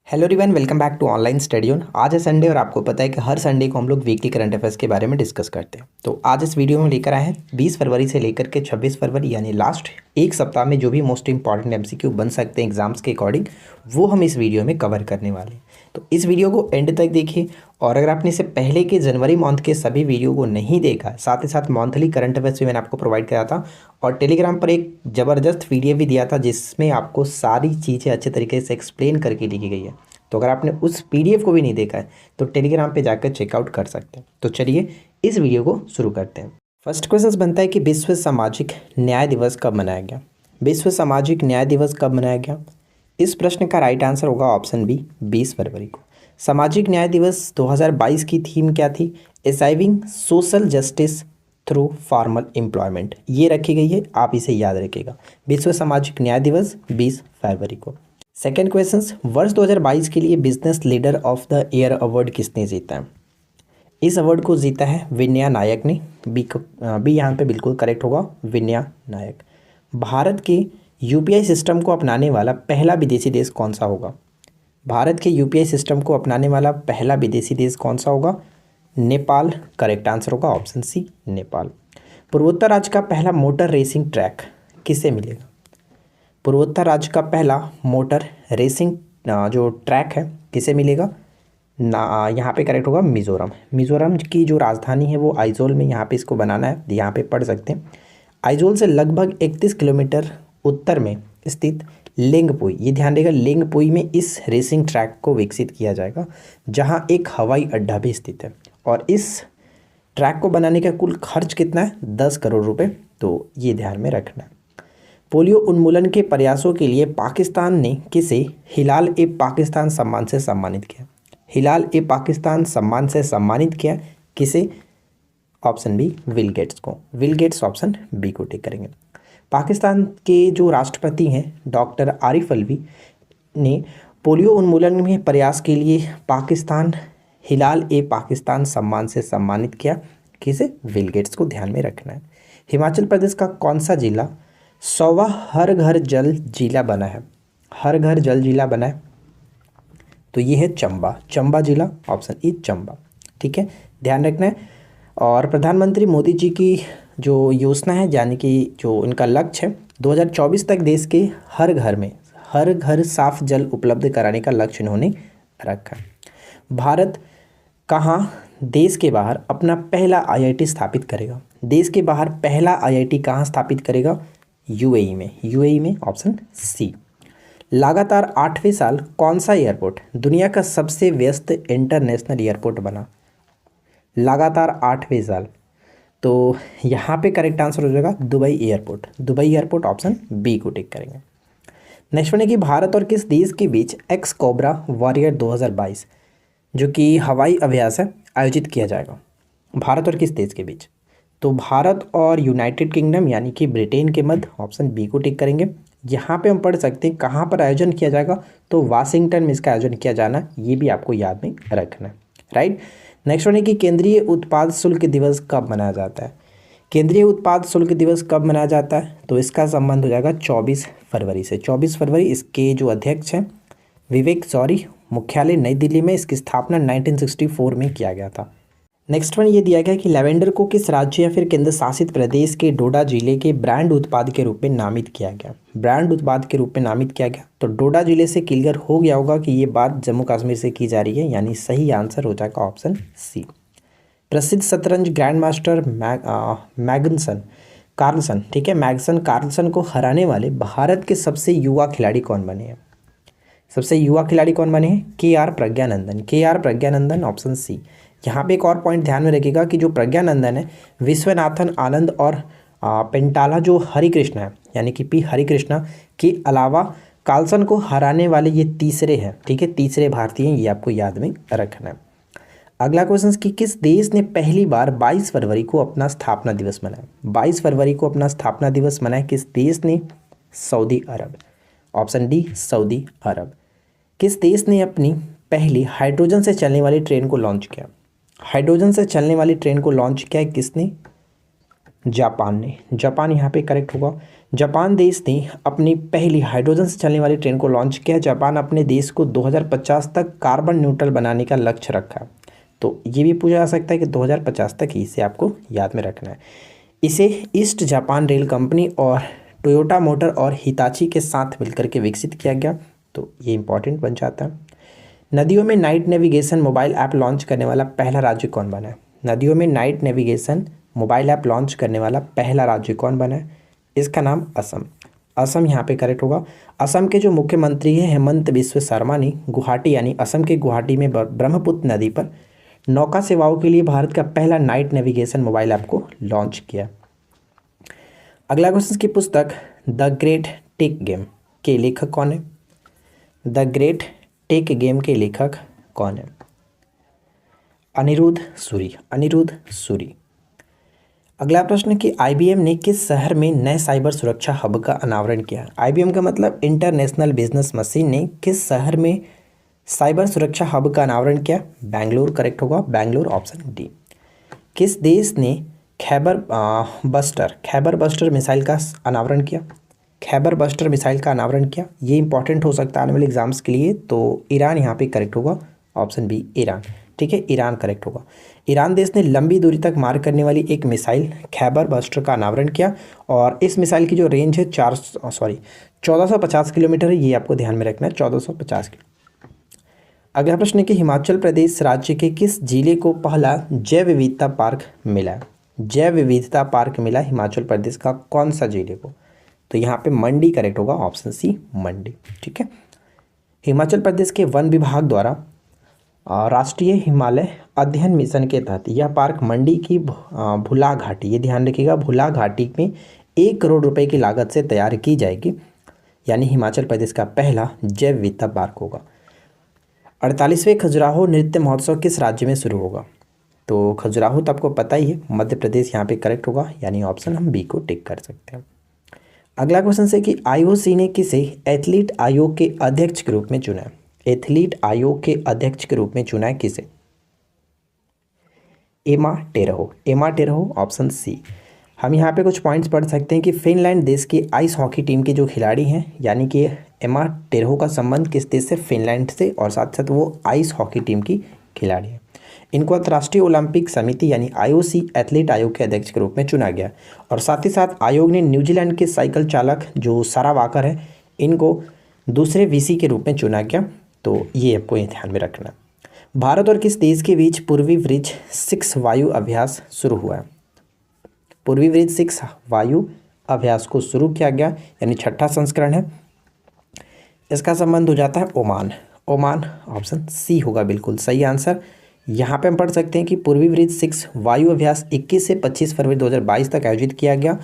Hello everyone, welcome back to online study on. आज है Sunday और आपको पता है कि हर संडे को हम लोग वीकली करंट अफेयर्स के बारे में डिस्कस करते हैं। तो आज इस वीडियो में लेकर आए हैं 20 फरवरी से लेकर के 26 फरवरी यानी लास्ट एक सप्ताह में जो भी मोस्ट इंपॉर्टेंट एमसीक्यू बन सकते हैं एग्जाम्स के अकॉर्डिंग, वो हम इस वीडियो में कवर करने वाले हैं। तो इस वीडियो को एंड तक देखिए, और अगर आपने इससे पहले के जनवरी मंथ के सभी वीडियो को नहीं देखा, साथ ही साथ मंथली करंट अफेयर्स भी मैंने आपको प्रोवाइड कराया था और टेलीग्राम पर एक ज़बरदस्त पीडीएफ भी दिया था जिसमें आपको सारी चीज़ें अच्छे तरीके से एक्सप्लेन करके लिखी गई है। तो अगर आपने उस पीडीएफ को भी नहीं देखा है तो टेलीग्राम पे जाकर चेकआउट कर सकते हैं। तो चलिए इस वीडियो को शुरू करते हैं। फर्स्ट क्वेश्चन बनता है कि विश्व सामाजिक न्याय दिवस कब मनाया गया। विश्व सामाजिक न्याय दिवस कब मनाया गया? इस प्रश्न का राइट आंसर होगा ऑप्शन बी, 20 फरवरी को। सामाजिक न्याय दिवस 2022 की थीम क्या थी? Achieving social justice through formal employment, ये रखी गई है, आप इसे याद रखिएगा। विश्व सामाजिक न्याय दिवस 20 फरवरी को। सेकेंड क्वेश्चन, वर्ष 2022 के लिए business leader of the year award किसने जीता है? इस अवार्ड को जीता है विनया नायक ने। बी यहाँ पे बिल्कुल करेक्ट होगा, विनया नायक। भारत के यूपीआई सिस्टम को अपनाने वाला पहला विदेशी देश कौन सा होगा? भारत के यूपीआई सिस्टम को अपनाने वाला पहला विदेशी देश कौन सा होगा? नेपाल करेक्ट आंसर होगा, ऑप्शन सी, नेपाल। पूर्वोत्तर राज्य का पहला मोटर रेसिंग ट्रैक किसे मिलेगा? पूर्वोत्तर राज्य का पहला मोटर रेसिंग जो ट्रैक है किसे मिलेगा? यहाँ पे करेक्ट होगा मिज़ोरम। मिज़ोरम की जो राजधानी है वो आइजोल में, यहाँ पे इसको बनाना है, यहाँ पे पढ़ सकते हैं। आइजोल से लगभग 31 किलोमीटर उत्तर में स्थित लेंगपुई, ये ध्यान देगा, लेंगपुई में इस रेसिंग ट्रैक को विकसित किया जाएगा जहाँ एक हवाई अड्डा भी स्थित है। और इस ट्रैक को बनाने का कुल खर्च कितना है? 10 करोड़ रुपये, तो ये ध्यान में रखना है। पोलियो उन्मूलन के प्रयासों के लिए पाकिस्तान ने किसे हिलाल ए पाकिस्तान सम्मान से सम्मानित किया? हिलाल ए पाकिस्तान सम्मान से सम्मानित किया किसे? ऑप्शन बी, बिल गेट्स को। बिल गेट्स ऑप्शन बी को टिक करेंगे। पाकिस्तान के जो राष्ट्रपति हैं डॉक्टर आरिफ अलवी ने पोलियो उन्मूलन में प्रयास के लिए पाकिस्तान हिलाल ए पाकिस्तान सम्मान से सम्मानित किया किसे? बिल गेट्स को ध्यान में रखना है। हिमाचल प्रदेश का कौन सा जिला 100वां हर घर जल जिला बना है? हर घर जल जिला बना है तो ये है चंबा, चंबा जिला, ऑप्शन ई, चंबा। ठीक है, ध्यान रखना है। और प्रधानमंत्री मोदी जी की जो योजना है, यानी कि जो इनका लक्ष्य है, 2024 तक देश के हर घर में हर घर साफ जल उपलब्ध कराने का लक्ष्य इन्होंने रखा। भारत कहाँ देश के बाहर अपना पहला आईआईटी स्थापित करेगा? देश के बाहर पहला आईआईटी कहाँ स्थापित करेगा? यूएई में, यूएई में, ऑप्शन सी। लगातार 8वें साल कौन सा एयरपोर्ट दुनिया का सबसे व्यस्त इंटरनेशनल एयरपोर्ट बना? लगातार 8वें साल, तो यहाँ पे करेक्ट आंसर हो जाएगा Dubai airport. Dubai airport, option B को टिक करेंगे। नेक्स्ट वन है कि भारत और किस देश के बीच एक्स कोबरा वॉरियर 2022 जो कि हवाई अभ्यास है आयोजित किया जाएगा? भारत और किस देश के बीच? तो भारत और यूनाइटेड किंगडम यानी कि ब्रिटेन के मध्य, ऑप्शन बी को टिक करेंगे। यहाँ पे हम पढ़ सकते हैं कहाँ पर आयोजन किया जाएगा, तो वाशिंगटन में इसका आयोजन किया जाना, ये भी आपको याद में रखना है, राइट। नेक्स्ट वन है कि केंद्रीय उत्पाद शुल्क दिवस कब मनाया जाता है? केंद्रीय उत्पाद शुल्क दिवस कब मनाया जाता है? तो इसका संबंध हो जाएगा 24 फरवरी से। 24 फरवरी इसके जो अध्यक्ष हैं विवेक जौहरी, मुख्यालय नई दिल्ली में, इसकी स्थापना 1964 में किया गया था। नेक्स्ट वन ये दिया गया कि लैवेंडर को किस राज्य या फिर केंद्र शासित प्रदेश के डोडा जिले के ब्रांड उत्पाद के रूप में नामित किया गया? ब्रांड उत्पाद के रूप में नामित किया गया, तो डोडा जिले से क्लियर हो गया होगा कि ये बात जम्मू कश्मीर से की जा रही है, यानी सही आंसर हो जाएगा ऑप्शन सी। प्रसिद्ध शतरंज ग्रैंड मास्टर मैग्नसन कार्लसन, ठीक है, मैग्सन कार्लसन को हराने वाले भारत के सबसे युवा खिलाड़ी कौन बने हैं? सबसे युवा खिलाड़ी कौन बने हैं? के.आर. प्रज्ञानंदन, के.आर. Praggnanandhaa, option C. यहाँ पे एक और पॉइंट ध्यान में रखिएगा कि जो प्रज्ञानंदन है विश्वनाथन आनंद और पेंटाला जो हरिकृष्ण है यानी कि पी हरिकृष्णा के अलावा कार्लसन को हराने वाले ये तीसरे हैं, ठीक है, तीसरे भारतीय हैं, ये आपको याद में रखना है। अगला क्वेश्चन कि किस देश ने पहली बार 22 फरवरी को अपना स्थापना दिवस मनाया? 22 फरवरी को अपना स्थापना दिवस मनाया किस देश ने? सऊदी अरब, ऑप्शन डी, सऊदी अरब। किस देश ने अपनी पहली हाइड्रोजन से चलने वाली ट्रेन को लॉन्च किया? हाइड्रोजन से चलने वाली ट्रेन को लॉन्च किया है किसने? जापान यहाँ पे करेक्ट होगा। जापान देश ने अपनी पहली हाइड्रोजन से चलने वाली ट्रेन को लॉन्च किया। जापान अपने देश को 2050 तक कार्बन न्यूट्रल बनाने का लक्ष्य रखा। तो ये भी पूछा जा सकता है कि 2050 तक ही, इसे आपको याद में रखना है। इसे ईस्ट जापान रेल कंपनी और टोयोटा मोटर और हिताची के साथ मिलकर के विकसित किया गया। तो ये इंपॉर्टेंट बन जाता है। नदियों में night navigation mobile app launch करने वाला पहला राज्य कौन बना है? नदियों में night navigation mobile app launch करने वाला पहला राज्य कौन बना है? इसका नाम असम यहाँ पे करेक्ट होगा। असम के जो मुख्यमंत्री हैं हेमंत बिस्व शर्मा ने गुवाहाटी यानी असम के गुवाहाटी में ब्रह्मपुत्र नदी पर नौका सेवाओं के लिए भारत का पहला नाइट नेविगेशन मोबाइल ऐप को लॉन्च किया। अगला क्वेश्चन की पुस्तक द ग्रेट टेक गेम के लेखक कौन है? द ग्रेट टेक गेम के लेखक कौन है? अनिरुद्ध सूरी। अगला प्रश्न कि आईबीएम ने किस शहर में नए साइबर सुरक्षा हब का अनावरण किया? आईबीएम का मतलब इंटरनेशनल बिजनेस मशीन ने किस शहर में साइबर सुरक्षा हब का अनावरण किया? बेंगलुरु करेक्ट होगा, बेंगलुरु ऑप्शन डी। किस देश ने खैबर बस्टर मिसाइल का अनावरण किया? खैबर बस्टर मिसाइल का अनावरण किया। ये इंपॉर्टेंट हो सकता है आने वाले एग्जाम्स के लिए। तो ईरान यहाँ पे करेक्ट होगा, ऑप्शन बी ईरान। ठीक है, ईरान करेक्ट होगा। ईरान देश ने लंबी दूरी तक मार करने वाली एक मिसाइल खैबर बस्टर का अनावरण किया और इस मिसाइल की जो रेंज है 1450 किलोमीटर है। ये आपको ध्यान में रखना है, 1450 किलोमीटर। अगला प्रश्न है कि हिमाचल प्रदेश राज्य के किस जिले को पहला जैव विविधता पार्क मिला? जैव विविधता पार्क मिला हिमाचल प्रदेश का कौन सा जिले को? तो यहाँ पे मंडी करेक्ट होगा, ऑप्शन सी मंडी। ठीक है, हिमाचल प्रदेश के वन विभाग द्वारा राष्ट्रीय हिमालय अध्ययन मिशन के तहत यह पार्क मंडी की भुला घाटी, ये ध्यान रखिएगा, भुला घाटी में 1 करोड़ रुपए की लागत से तैयार की जाएगी। यानी हिमाचल प्रदेश का पहला जैव विविधता पार्क होगा। 48वें खजुराहो नृत्य महोत्सव किस राज्य में शुरू होगा? तो खजुराहो तो आपको पता ही है, मध्य प्रदेश यहाँ पे करेक्ट होगा, यानी ऑप्शन हम बी को टिक कर सकते हैं। अगला क्वेश्चन है कि आईओसी ने किसे एथलीट आयोग के अध्यक्ष के रूप में चुना है? एथलीट आयोग के अध्यक्ष के रूप में चुना है किसे? एमा टेरहो ऑप्शन सी। हम यहाँ पे कुछ पॉइंट्स पढ़ सकते हैं कि फिनलैंड देश की आइस हॉकी टीम के जो खिलाड़ी हैं, यानी कि एमा टेरहो का संबंध किस देश से? फिनलैंड से, और साथ साथ वो आइस हॉकी टीम की खिलाड़ी है। इनको अंतर्राष्ट्रीय ओलंपिक समिति यानी आईओसी एथलीट आयोग के अध्यक्ष के रूप में चुना गया। और साथ ही साथ आयोग ने न्यूजीलैंड के साइकिल चालक जो सारा वाकर है, इनको दूसरे वीसी के रूप में चुना गया। तो ये आपको ध्यान में रखना। भारत और किस देश के बीच पूर्वी ब्रिज 6 वायु अभ्यास शुरू हुआ है? पूर्वी ब्रिज 6 वायु अभ्यास को शुरू किया गया, यानी 6ठा संस्करण है। इसका संबंध हो जाता है ओमान ऑप्शन सी होगा बिल्कुल सही आंसर। यहाँ पे हम पढ़ सकते हैं कि पूर्वी ब्रिज 6 वायु अभ्यास 21 से 25 फरवरी 2022 तक आयोजित किया गया।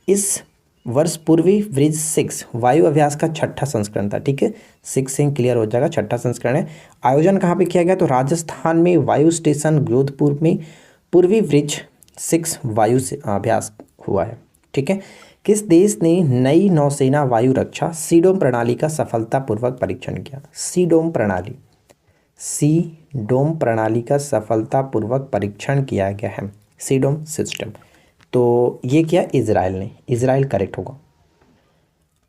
इस वर्ष पूर्वी ब्रिज 6 वायु अभ्यास का 6ठा संस्करण था। ठीक है, 6 से क्लियर हो जाएगा, 6ठा संस्करण है। आयोजन कहाँ पे किया गया? तो राजस्थान में वायु स्टेशन जोधपुर में पूर्वी ब्रिज 6 वायु अभ्यास हुआ है। ठीक है, किस देश ने नई नौसेना वायु रक्षा सीडोम प्रणाली का सफलतापूर्वक परीक्षण किया? सीडोम प्रणाली का सफलतापूर्वक परीक्षण किया गया है, सीडोम सिस्टम। तो ये किया इजराइल ने, इजराइल करेक्ट होगा।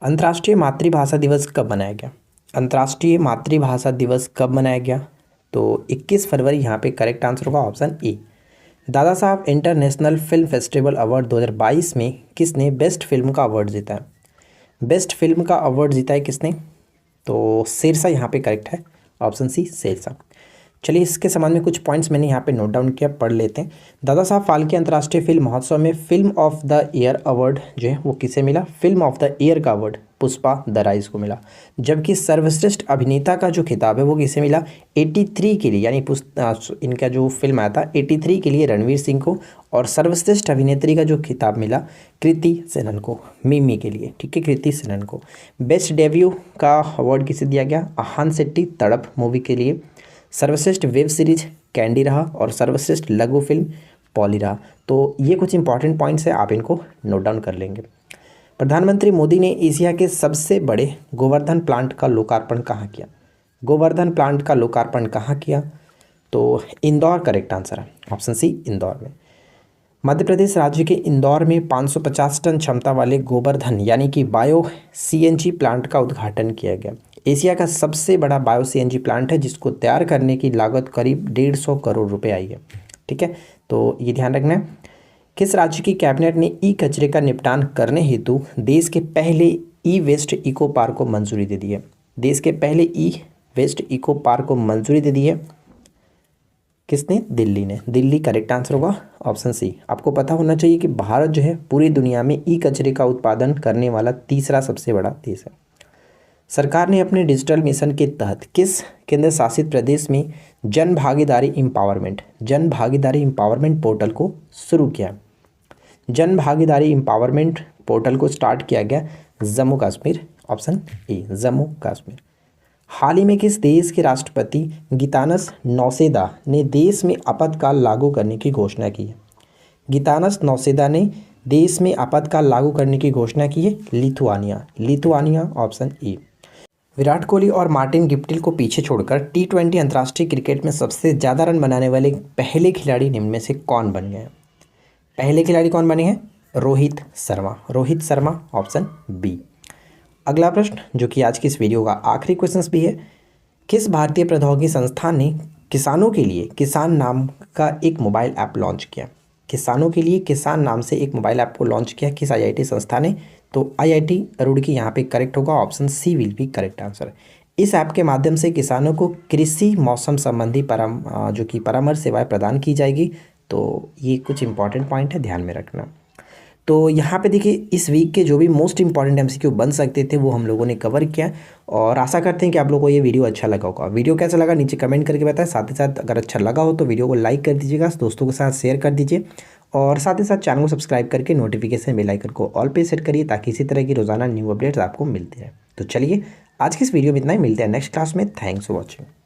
अंतर्राष्ट्रीय मातृभाषा दिवस कब मनाया गया? अंतर्राष्ट्रीय मातृभाषा दिवस कब मनाया गया? तो 21 फरवरी यहाँ पे करेक्ट आंसर होगा, option A. Dada Saheb international film festival award 2022 में किसने बेस्ट फिल्म का अवार्ड जीता है? बेस्ट फिल्म का अवार्ड जीता है किसने? तो शेरशाह यहाँ पे करेक्ट है, ऑप्शन सी शेरशाह। चलिए, इसके संबंध में कुछ पॉइंट्स मैंने यहाँ पे नोट डाउन किया, पढ़ लेते हैं। दादा साहब फाल्के अंतर्राष्ट्रीय फिल्म महोत्सव में film of the year award जो है वो किसे मिला? फिल्म ऑफ द ईयर का अवार्ड पुष्पा द राइज को मिला। जबकि सर्वश्रेष्ठ अभिनेता का जो खिताब है वो किसे मिला? 83 के लिए, यानी इनका जो फिल्म आया था 83 के लिए रणवीर सिंह को, और सर्वश्रेष्ठ अभिनेत्री का जो खिताब मिला कृति सेनन को, मिमी के लिए। ठीक है, कृति सेनन को। बेस्ट डेब्यू का अवार्ड किसे दिया गया? आहान शेट्टी तड़प मूवी के लिए। सर्वश्रेष्ठ वेब सीरीज कैंडी रहा, और सर्वश्रेष्ठ लघु फिल्म पॉली रहा। तो ये कुछ इंपॉर्टेंट पॉइंट्स है, आप इनको नोट डाउन कर लेंगे। प्रधानमंत्री मोदी ने एशिया के सबसे बड़े गोवर्धन प्लांट का लोकार्पण कहाँ किया? गोवर्धन प्लांट का लोकार्पण कहाँ किया? तो इंदौर करेक्ट आंसर है, ऑप्शन सी इंदौर में। मध्य प्रदेश राज्य के इंदौर में 550 टन क्षमता वाले गोवर्धन यानी कि बायो सीएनजी प्लांट का उद्घाटन किया गया। एशिया का सबसे बड़ा बायो सीएनजी प्लांट है जिसको तैयार करने की लागत करीब 150 करोड़ रुपए आई है। ठीक है, तो ये ध्यान रखना है। किस राज्य की कैबिनेट ने ई कचरे का निपटान करने हेतु देश के पहले ई वेस्ट इको पार्क को मंजूरी दे दी है? देश के पहले ई वेस्ट इको पार्क को मंजूरी दे दी है किसने? दिल्ली ने। दिल्ली करेक्ट आंसर होगा, ऑप्शन सी। आपको पता होना चाहिए कि भारत जो है पूरी दुनिया में ई कचरे का उत्पादन करने वाला तीसरा सबसे बड़ा देश है। सरकार ने अपने डिजिटल मिशन के तहत किस केंद्र शासित प्रदेश में जन भागीदारी एम्पावरमेंट पोर्टल को शुरू किया? जन भागीदारी एम्पावरमेंट पोर्टल को स्टार्ट किया गया जम्मू कश्मीर, ऑप्शन ए जम्मू कश्मीर। हाल ही में किस देश के राष्ट्रपति गितानस नौसेदा ने देश में आपातकाल लागू करने की घोषणा की है? गितानस नौसेदा ने देश में आपातकाल लागू करने की घोषणा की है Lithuania, option A. Virat Kohli और मार्टिन गिप्टिल को पीछे छोड़कर T20 अंतर्राष्ट्रीय क्रिकेट में सबसे ज़्यादा रन बनाने वाले पहले खिलाड़ी निम्न में से कौन बन गए हैं? पहले खिलाड़ी कौन बने हैं? Rohit Sharma, option B. अगला प्रश्न जो कि आज की इस वीडियो का आखिरी क्वेश्चन भी है, किस भारतीय प्रौद्योगिकी संस्थान ने किसानों के लिए किसान नाम का एक मोबाइल ऐप लॉन्च किया? किसानों के लिए किसान नाम से एक मोबाइल ऐप को लॉन्च किया किस IIT संस्था ने? तो IIT रुड़की यहाँ पे करेक्ट होगा, option C will be correct answer. इस ऐप के माध्यम से किसानों को कृषि मौसम संबंधी परामर्श सेवाएं प्रदान की जाएगी। तो ये कुछ इंपॉर्टेंट पॉइंट है, ध्यान में रखना। तो यहाँ पे देखिए इस वीक के जो भी मोस्ट इंपॉर्टेंट MCQ बन सकते थे वो हम लोगों ने कवर किया और आशा करते हैं कि आप लोगों को ये वीडियो अच्छा लगा होगा। वीडियो कैसा लगा नीचे कमेंट करके बताएं। साथ ही साथ अगर अच्छा लगा हो तो वीडियो को लाइक कर दीजिएगा, दोस्तों के साथ शेयर कर दीजिए और साथ ही साथ चैनल को सब्सक्राइब करके नोटिफिकेशन बेल आइकन को ऑल पे सेट करिए ताकि इसी तरह की रोजाना न्यू अपडेट्स आपको मिलते रहे। तो चलिए आज की इस वीडियो में इतना ही, मिलते हैं नेक्स्ट क्लास में। Thanks for watching.